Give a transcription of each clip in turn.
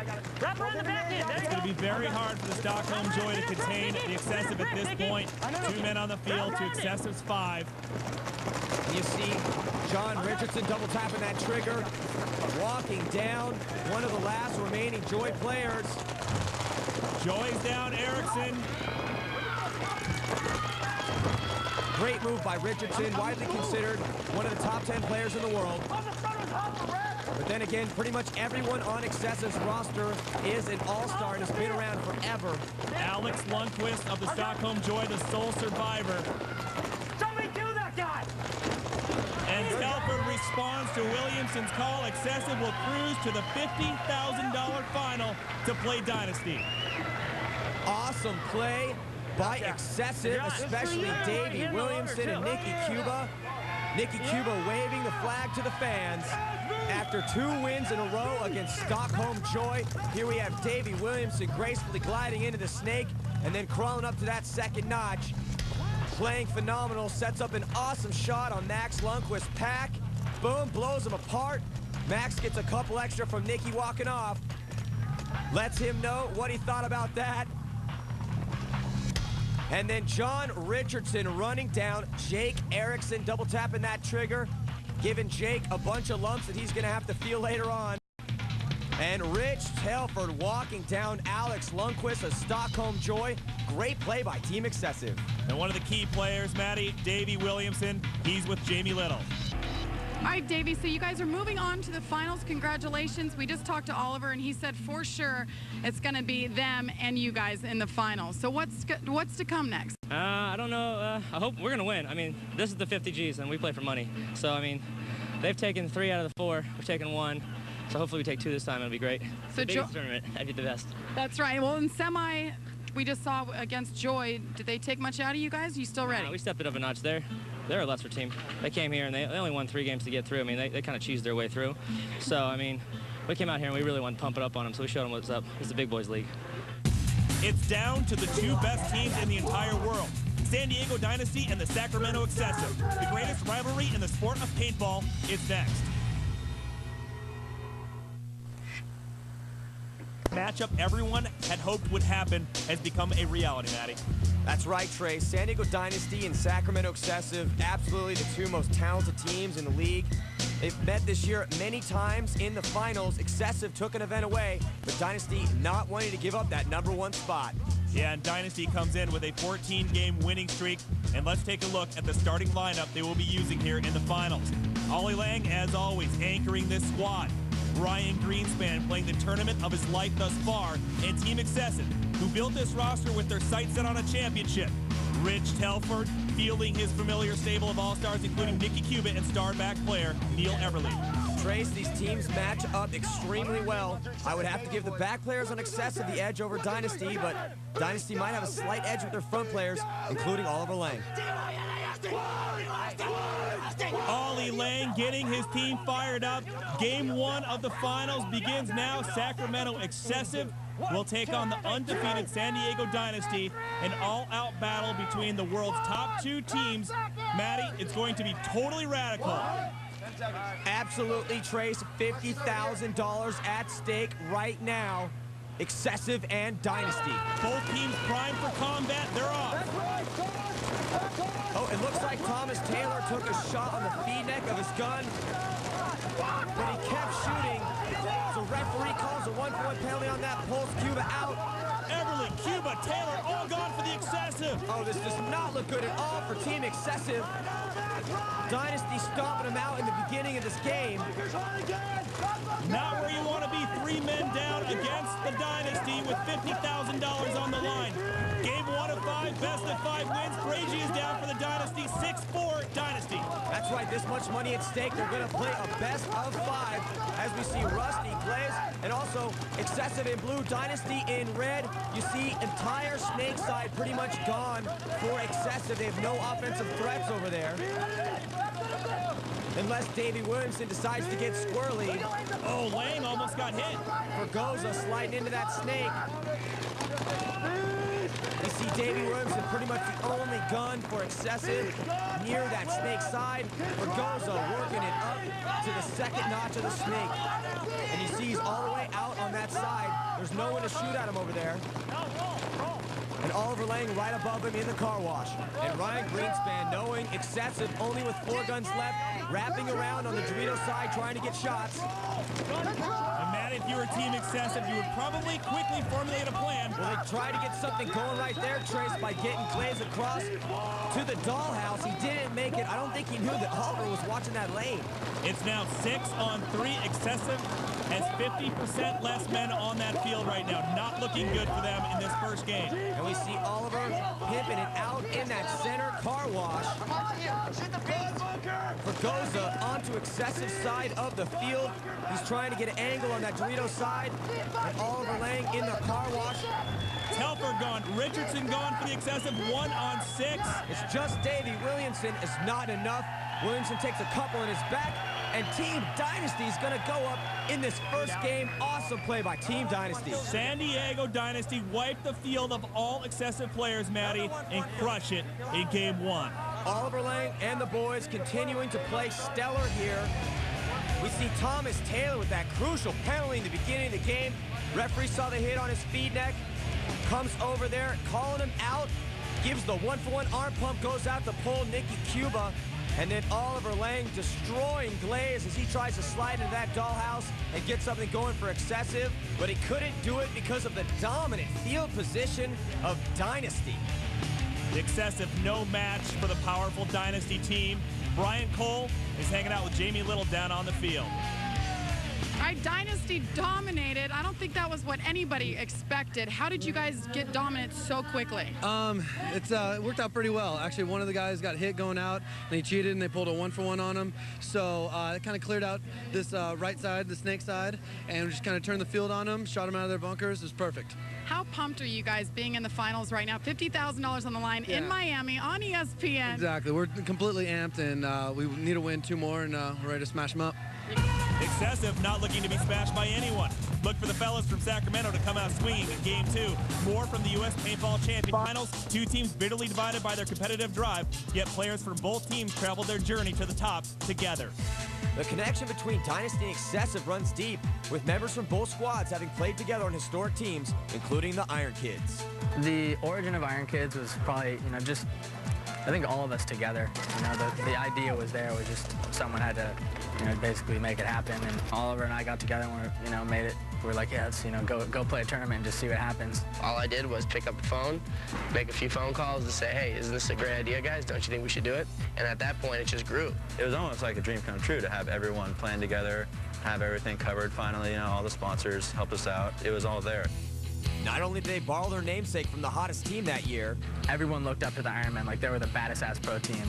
It's going to be very hard for the Stockholm Joy to contain the excessive at this point. 2 men on the field to excessive's 5. You see John Richardson double tapping that trigger, walking down one of the last remaining Joy players. Joy's down Erickson. Great move by Richardson, widely considered one of the top 10 players in the world. But then again, pretty much everyone on Excessive's roster is an all-star and has been around forever. Alex Lundqvist of the Stockholm Joy, the sole survivor. Somebody do that guy! And Telford responds to Williamson's call. Excessive will cruise to the $50,000 final to play Dynasty. Awesome play by Excessive, especially Davey Williamson and Nicky Cuba. Nicky Cuba waving the flag to the fans. After 2 wins in a row against Stockholm Joy, here we have Davey Williamson gracefully gliding into the snake and then crawling up to that second notch. Playing phenomenal, sets up an awesome shot on Max Lundqvist's pack. Boom, blows him apart. Max gets a couple extra from Nicky walking off. Lets him know what he thought about that. And then John Richardson running down Jake Erickson, double tapping that trigger, giving Jake a bunch of lumps that he's going to have to feel later on. And Rich Telford walking down Alex Lundqvist of Stockholm Joy. Great play by Team Excessive. And one of the key players, Maddie, Davey Williamson, he's with Jamie Little. All right, Davey, so you guys are moving on to the finals. Congratulations. We just talked to Oliver, and he said for sure it's going to be them and you guys in the finals. So what's to come next? I don't know. I hope we're going to win. I mean, this is the 50 Gs, and we play for money. So, I mean, they've taken 3 out of the 4. We've taken 1. So hopefully we take 2 this time. It'll be great. So the biggest tournament. That'd be the best. That's right. Well, in semi, we just saw against Joy. Did they take much out of you guys? Are you still ready? We stepped it up a notch there. They're a lesser team. They came here and they only won 3 games to get through. I mean, they kind of cheesed their way through. So, I mean, we came out here and we really wanted to pump it up on them, so we showed them what's up. It's the big boys league. It's down to the 2 best teams in the entire world. San Diego Dynasty and the Sacramento Excessive. The greatest rivalry in the sport of paintball is next. Matchup everyone had hoped would happen has become a reality, Maddie. That's right, Trey. San Diego Dynasty and Sacramento Excessive, absolutely the 2 most talented teams in the league. They've met this year many times in the finals. Excessive took an event away, but Dynasty not wanting to give up that #1 spot. Yeah, and Dynasty comes in with a 14-game winning streak. And let's take a look at the starting lineup they will be using here in the finals. Ollie Lang, as always, anchoring this squad. Ryan Greenspan playing the tournament of his life thus far, and Team Excessive, who built this roster with their sights set on a championship. Rich Telford fielding his familiar stable of all-stars, including Nicky Cuba and star-back player Neil Everly. Trace, these teams match up extremely well. I would have to give the back players on Excessive the edge over Dynasty, but Dynasty might have a slight edge with their front players, including Oliver Lang. Ollie Lang getting his team fired up. Game 1 of the finals begins now. Sacramento Excessive will take on the undefeated San Diego Dynasty. An all-out battle between the world's top 2 teams. Maddie, it's going to be totally radical. Absolutely, Trace. $50,000 at stake right now. Excessive and Dynasty. Both teams primed for combat. They're off. Oh, it looks like Thomas Taylor took a shot on the feed neck of his gun, but he kept shooting. So referee calls a 1-point penalty on that, pulls Cuba out. Everly, Cuba, Taylor, all gone for the Excessive. Oh, this does not look good at all for Team Excessive. Dynasty stomping him out in the beginning of this game. Not where you want to be. 3 men down against the Dynasty with $50,000 on the line. Game 1 of 5, best of 5 wins. Brady is down for the Dynasty, 6-4 Dynasty. That's right, this much money at stake. They're going to play a best of 5 as we see Rusty, Glaze, and also Excessive in blue, Dynasty in red. You see entire snake side pretty much gone for Excessive. They have no offensive threats over there. Unless Davey Williamson decides to get squirrely. Oh, Lang almost got hit. Vergoza sliding into that snake. You see Davey Williamson pretty much the only gun for Excessive. near that snake side. Bergoza working it up to the second notch of the snake. And he sees all the way out on that side. There's no one to shoot at him over there. And Oliver Lang right above him in the car wash. And Ryan Greenspan, knowing excessive, only with 4 guns left, wrapping around on the Dorito side, trying to get shots. And Matt, if you were Team Excessive, you would probably quickly formulate a plan. Well, they tried to get something going right there, Trace, by getting Glaze across to the dollhouse. He didn't make it. I don't think he knew that Oliver was watching that lane. It's now 6-on-3. Excessive has 50% less men on that field right now. Not looking good for them in this first game. And we see Oliver pimping it out in that center car wash. Bergoza onto Excessive side of the field. He's trying to get an angle on that Dorito side. And Oliver Lang in the car wash. Telfer gone. Richardson gone for the Excessive. 1-on-6. It's just Davey. Williamson is not enough. Williamson takes a couple in his back. And Team Dynasty is going to go up in this first game. Awesome play by Team Dynasty. San Diego Dynasty wiped the field of all Excessive players, Matty, and crush it in game 1. Oliver Lang and the boys continuing to play stellar here. We see Thomas Taylor with that crucial penalty in the beginning of the game. Referee saw the hit on his feed neck, comes over there, calling him out, gives the 1-for-1 arm pump, goes out to pull Nicky Cuba. And then Oliver Lang destroying Glaze as he tries to slide into that dollhouse and get something going for Excessive, but he couldn't do it because of the dominant field position of Dynasty. The Excessive no match for the powerful Dynasty team. Brian Cole is hanging out with Jamie Little down on the field. All right, Dynasty dominated. I don't think that was what anybody expected. How did you guys get dominant so quickly? It worked out pretty well. Actually, one of the guys got hit going out, and he cheated, and they pulled a 1-for-1 on him. So it kind of cleared out this right side, the snake side, and just kind of turned the field on them, shot them out of their bunkers. It was perfect. How pumped are you guys being in the finals right now? $50,000 on the line in Miami on ESPN. Exactly. We're completely amped, and we need to win 2 more, and we're ready to smash them up. Excessive not looking to be smashed by anyone. Look for the fellas from Sacramento to come out swinging in game 2. More from the U.S. Paintball Champion Finals. 2 teams bitterly divided by their competitive drive, yet players from both teams traveled their journey to the top together. The connection between Dynasty and Excessive runs deep, with members from both squads having played together on historic teams, including the Iron Kids. The origin of Iron Kids was probably, just, I think all of us together. The idea was there. It was just someone had to, basically make it happen. And Oliver and I got together and made it. We're like, yeah, let's, go play a tournament and just see what happens. All I did was pick up the phone, make a few phone calls to say, hey, isn't this a great idea, guys? Don't you think we should do it? And at that point, it just grew. It was almost like a dream come true to have everyone plan together, have everything covered finally, all the sponsors helped us out. It was all there. Not only did they borrow their namesake from the hottest team that year, everyone looked up to the Ironmen like they were the baddest ass pro team.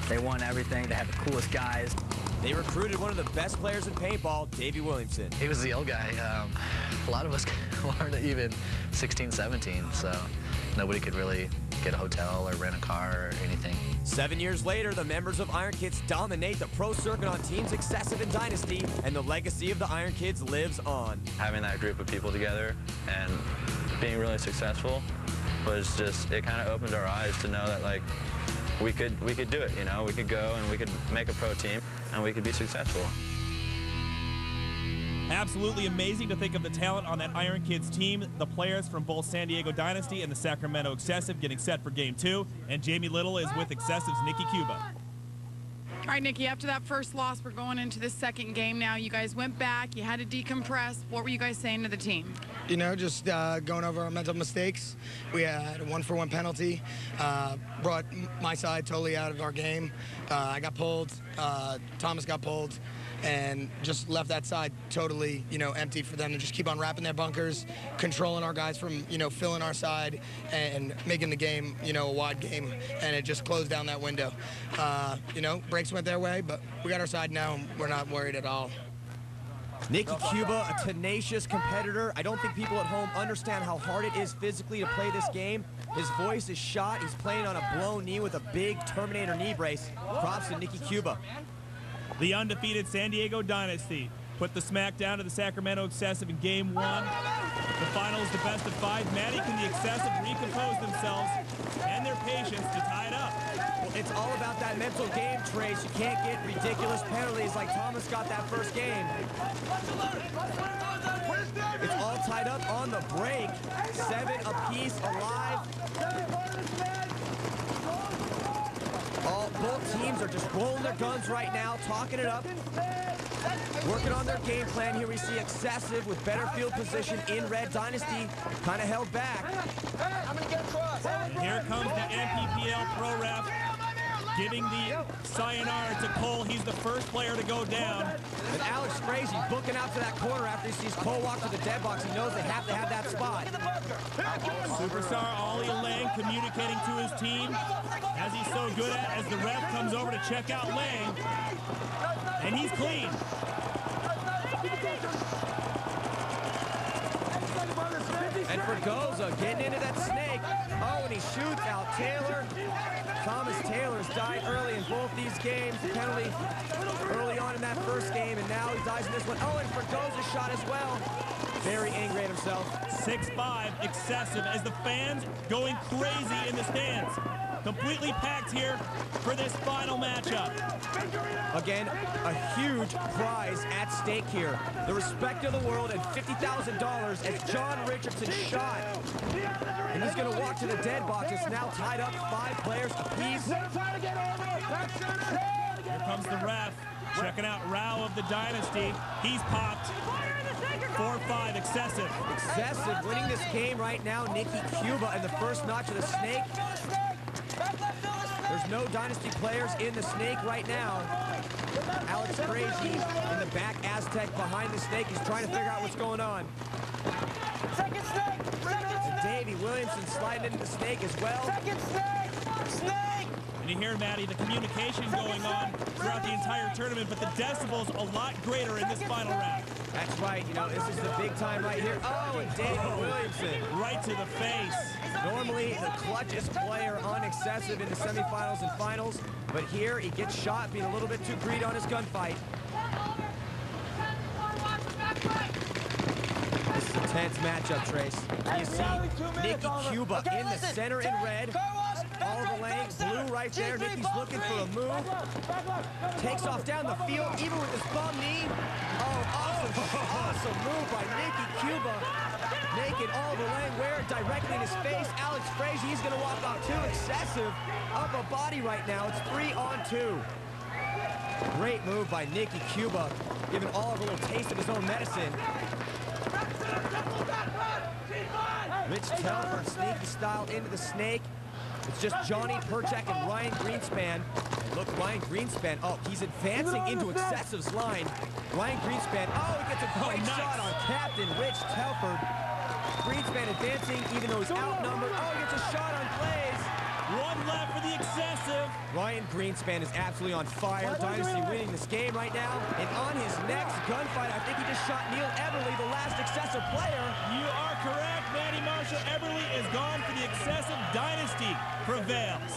They won everything. They had the coolest guys. They recruited one of the best players in paintball, Davey Williamson. He was the old guy. A lot of us weren't even 16, 17, so nobody could really get a hotel or rent a car or anything. 7 years later, the members of Iron Kids dominate the pro circuit on teams Excessive and Dynasty, and the legacy of the Iron Kids lives on. Having that group of people together and being really successful was just, it kind of opened our eyes to know that, like, we could do it, we could go and we could make a pro team and we could be successful. Absolutely amazing to think of the talent on that Iron Kids team. The players from both San Diego Dynasty and the Sacramento Excessive getting set for game 2. And Jamie Little is with Excessive's Nicky Cuba. All right, Nicky, after that first loss, we're going into the second game now. You guys went back. You had to decompress. What were you guys saying to the team? Just going over our mental mistakes. We had a 1-for-1 penalty. Brought my side totally out of our game. I got pulled. Thomas got pulled. And just left that side totally, empty for them to just keep on wrapping their bunkers, controlling our guys from, filling our side and making the game, a wide game. And it just closed down that window. Breaks went their way, but we got our side now, and we're not worried at all. Nicky Cuba, a tenacious competitor. I don't think people at home understand how hard it is physically to play this game. His voice is shot. He's playing on a blown knee with a big Terminator knee brace. Props to Nicky Cuba. The undefeated San Diego Dynasty put the smack down to the Sacramento Excessive in game 1. The final is the best of 5. Matty, can the Excessive recompose themselves and their patience to tie it up? it's all about that mental game, Trace. You can't get ridiculous penalties like Thomas got that first game. It's all tied up on the break. 7 apiece alive. Both teams are just rolling their guns right now, talking it up, working on their game plan. Here we see Excessive with better field position in Red. Dynasty kind of held back. And here comes the NPPL Pro Ref giving the sayonara to Cole. He's the first player to go down. And Alex Frazee booking out to that corner after he sees Cole walk to the dead box. He knows they have to have that spot. Superstar Ollie Lang communicating to his team, as he's so good at, as the ref comes over to check out Lang. And he's clean. And Fregosa getting into that snake. Oh, and he shoots out Taylor. Thomas Taylor's died early in both these games. The penalty early on in that first game, and now he dies in this one. Oh, and Fregosa shot as well. Very angry at himself. 6-5, Excessive, as the fans going crazy in the stands. Completely packed here for this final matchup. Again, a huge prize at stake here. The respect of the world and $50,000 as John Richardson shot. And he's going to walk to the dead box. It's now tied up 5 players apiece. Here comes the ref, checking out Rao of the Dynasty. He's popped. 4-5, Excessive. Excessive winning this game right now. Nikki Cuba in the first notch of the snake. There's no Dynasty players in the snake right now. Alex Frazee in the back Aztec behind the snake. He's trying to figure out what's going on. And Davey Williamson sliding into the snake as well. And you hear, Maddie, the communication going on throughout the entire tournament, but the decibels a lot greater in this final round. That's right. You know, this is the big time right here. Oh, and Davey Williamson. Right to the face. Normally the clutchest player on Excessive in the semifinals and finals, but here he gets shot, being a little bit too greedy on his gunfight. This is a tense matchup, Trace. You see Nikki Cuba in the center in red. All the lanes blue right there. Nikki's looking for a move. Takes off down the field, even with his bum knee. Oh, awesome move by Nikki Cuba. Making all the lane wear directly in his face. Alex Frazee, he's going to walk off too. Excessive upper body right now. It's 3-on-2. Great move by Nikki Cuba, giving Oliver a little taste of his own medicine. Rich Telford, sneaky style into the snake. It's just Johnny Perchak and Ryan Greenspan. And look, Ryan Greenspan, oh, he's advancing into Excessive's line. Ryan Greenspan, oh, he gets a great shot on Captain Rich Telford. Greenspan advancing, even though he's outnumbered. Oh, he gets a shot on Blaze. One left for the Excessive. Ryan Greenspan is absolutely on fire. Dynasty winning this game right now. And on his next gunfight, I think he just shot Neil Everly, the last Excessive player. You are correct, Manny Marshall. Everly is gone for the Excessive. Dynasty prevails.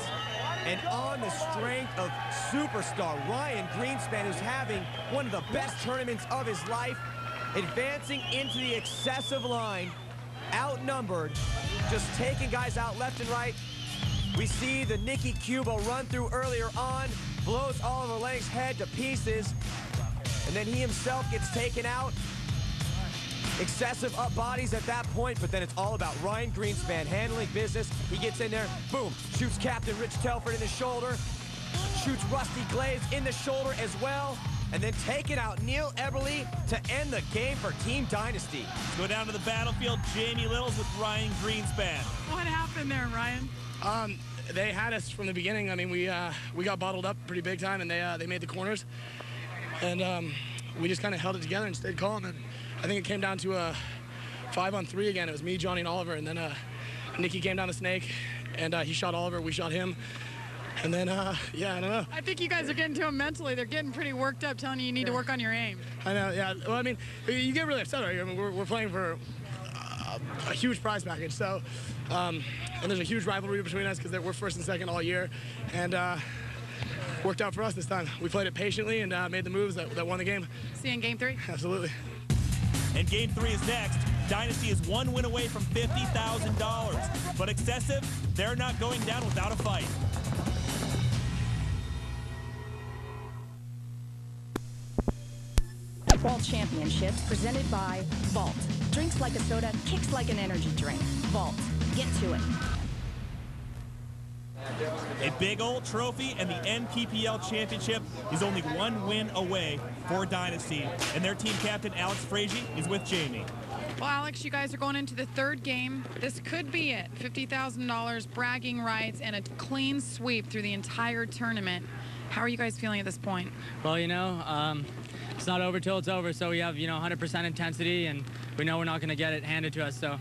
And on the strength of superstar Ryan Greenspan, who's having one of the best tournaments of his life, advancing into the Excessive line, outnumbered, just taking guys out left and right. We see the Nikki Cuba run through earlier on, blows Oliver Lang's head to pieces, and then he himself gets taken out. Excessive up bodies at that point, but then it's all about Ryan Greenspan handling business. He gets in there, boom, shoots Captain Rich Telford in the shoulder, shoots Rusty Glaze in the shoulder as well, and then taking out Neil Everly to end the game for Team Dynasty. Let's go down to the battlefield. Jamie Littles with Ryan Greenspan. What happened there, Ryan? They had us from the beginning. I mean, we got bottled up pretty big time, and they made the corners, and we just kind of held it together and stayed calm. And I think it came down to a 5-on-3 again. It was me, Johnny, and Oliver, and then Nikki came down the snake, and he shot Oliver. We shot him. And then, yeah, I don't know. I think you guys are getting to him mentally. They're getting pretty worked up, telling you need to work on your aim. I know, yeah. Well, I mean, you get really upset, right? I mean, we're playing for a huge prize package, so, and there's a huge rivalry between us because we're first and second all year, and worked out for us this time. We played it patiently and made the moves that won the game. See you in Game 3? Absolutely. And Game 3 is next. Dynasty is one win away from $50,000. But Excessive, they're not going down without a fight. Paintball Championships presented by Vault. Drinks like a soda, kicks like an energy drink. Vault. Get to it. A big old trophy, and the NPPL Championship is only one win away for Dynasty. And their team captain, Alex Frazee, is with Jamie. Well, Alex, you guys are going into the third game. This could be it. $50,000, bragging rights, and a clean sweep through the entire tournament. How are you guys feeling at this point? Well, you know, it's not over till it's over, so we have, 100% intensity, and we know we're not going to get it handed to us, so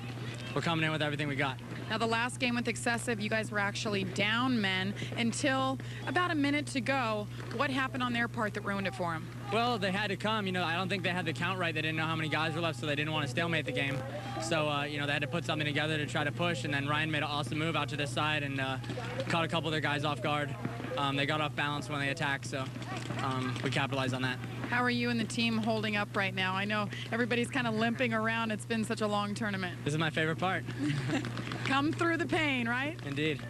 we're coming in with everything we got. Now, the last game with Excessive, you guys were actually down men until about a minute to go. What happened on their part that ruined it for them? Well, they had to come. I don't think they had the count right. They didn't know how many guys were left, so they didn't want to stalemate the game. So, they had to put something together to try to push, and then Ryan made an awesome move out to this side and caught a couple of their guys off guard. They got off balance when they attacked, so we capitalized on that. How are you and the team holding up right now? I know everybody's kind of limping around. It's been such a long tournament. This is my favorite part. Come through the pain, right? Indeed.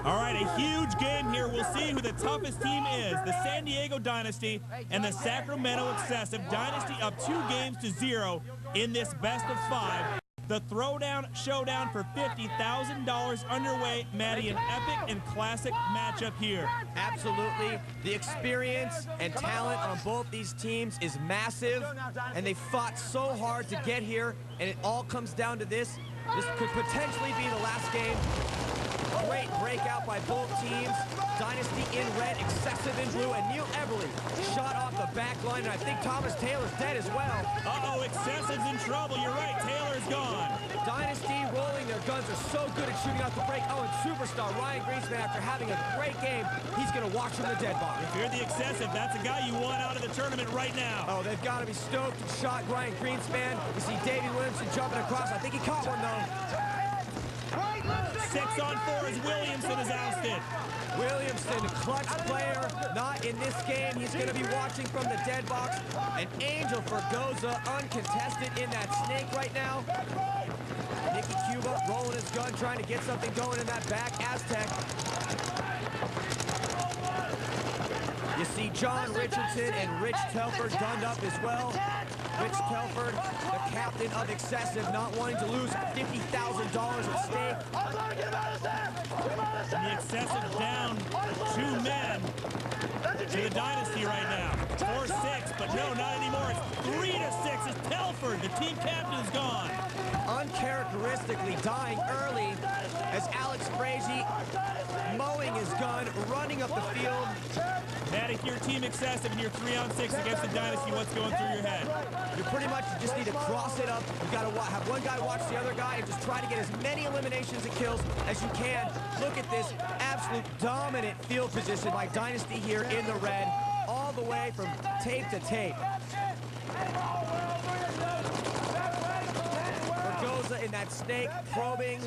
All right, a huge game here. We'll see who the toughest team is. The San Diego Dynasty and the Sacramento Excessive. Dynasty up 2-0 in this best of 5. The Throwdown Showdown for $50,000 underway. Maddie, an epic and classic matchup here. Absolutely. The experience and talent on both these teams is massive, and they fought so hard to get here, and it all comes down to this. This could potentially be the last game. Great breakout by both teams. Dynasty in red, Excessive in blue, and Neil Everly shot off the back line, and I think Thomas Taylor's dead as well. Uh-oh, Excessive's in trouble. You're right, Taylor's gone. Dynasty rolling their guns are so good at shooting out the break. Oh, and superstar Ryan Greenspan, after having a great game, he's going to watch from the dead box. If you're the Excessive, that's a guy you want out of the tournament right now. Oh, they've got to be stoked to shot Ryan Greenspan. You see Davey Williamson jumping across. I think he caught one, though. 6 on 4 as Williamson is ousted. Williamson, clutch player, not in this game. He's going to be watching from the dead box. An angel for Goza, uncontested in that snake right now. Nicky Cuba rolling his gun, trying to get something going in that back Aztec. You see John Richardson and Rich Telford gunned up as well. Rich Telford, the captain of Excessive, not wanting to lose $50,000 at stake. And the Excessive down 2 men to the Dynasty right now. 4-6, but no, not anymore. It's 3-6 as Telford, the team captain, is gone. Uncharacteristically dying early as Alex Frazee mowing his gun, running up the field. Matt, if you're Team Excessive and you're 3-on-6 against the Dynasty, what's going through your head? You pretty much just need to cross it up. You got to have one guy watch the other guy and just try to get as many eliminations and kills as you can. Look at this absolute dominant field position by Dynasty here in the red, all the way from tape to tape. Bergoza in that snake, probing.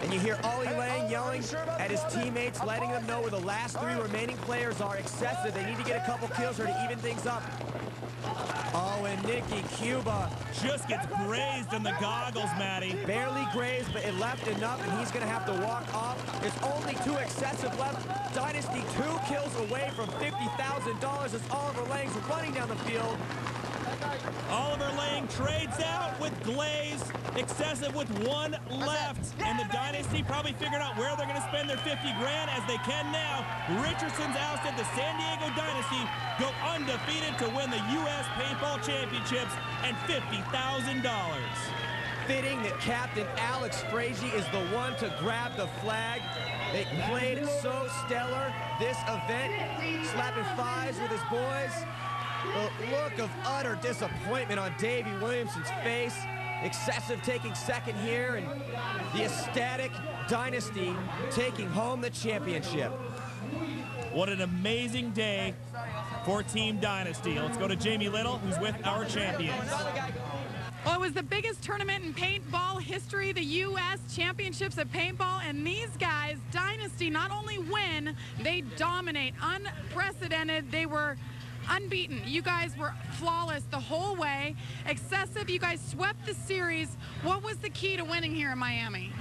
And you hear Ollie Lang yelling at his teammates, letting them know where the last 3 remaining players are. Excessive. They need to get a couple kills here to even things up. Oh, and Nicky Cuba just gets grazed in the goggles, Matty. Barely grazed, but it left enough, and he's going to have to walk off. There's only 2 Excessive left. Dynasty 2 kills away from $50,000 as Oliver Lang's running down the field. Oliver Lang trades out with Glaze. Excessive with 1 left. And the Dynasty probably figured out where they're going to spend their 50 grand as they can now. Richardson's ousted. The San Diego Dynasty go undefeated to win the U.S. Paintball Championships and $50,000. Fitting that Captain Alex Frazee is the one to grab the flag. They played so stellar this event, slapping 5s with his boys. The look of utter disappointment on Davey Williamson's face. Excessive taking second here, and the ecstatic Dynasty taking home the championship. What an amazing day for Team Dynasty. Let's go to Jamie Little, who's with our champions. Well, it was the biggest tournament in paintball history, the U.S. Championships of Paintball, and these guys, Dynasty, not only win, they dominate. Unprecedented. They were unbeaten. You guys were flawless the whole way. Excessive, you guys swept the series. What was the key to winning here in Miami?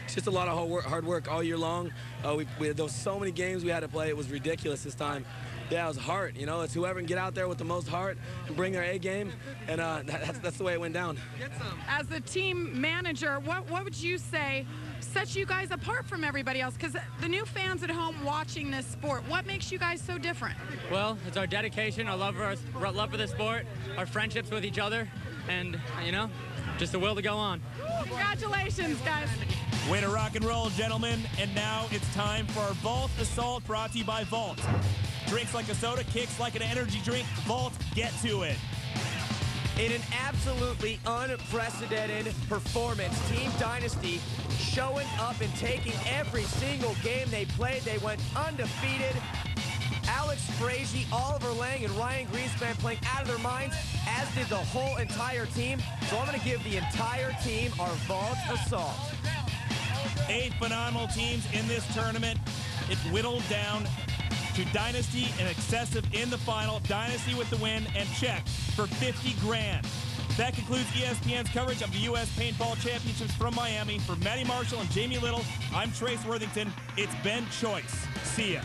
It's just a lot of hard work all year long. There was so many games we had to play. It was ridiculous this time. Yeah, it was heart. You know, it's whoever can get out there with the most heart and bring their A game, and that's the way it went down. As the team manager, what would you say sets you guys apart from everybody else? Because the new fans at home watching this sport, what makes you guys so different? Well, it's our dedication, our love for the sport, our friendships with each other, and, you know, just the will to go on. Congratulations, guys. Way to rock and roll, gentlemen. And now it's time for our Vault Assault, brought to you by Vault. Drinks like a soda, kicks like an energy drink. Vault, get to it. In an absolutely unprecedented performance, Team Dynasty showing up and taking every single game they played. They went undefeated. Alex Frazee, Oliver Lang, and Ryan Greenspan playing out of their minds, as did the whole entire team. So I'm going to give the entire team our Vault Assault. 8 phenomenal teams in this tournament. It whittled down to Dynasty and Excessive in the final. Dynasty with the win, and check for 50 grand. That concludes ESPN's coverage of the U.S. Paintball Championships from Miami. For Matty Marshall and Jamie Little, I'm Trace Worthington. It's been choice. See ya.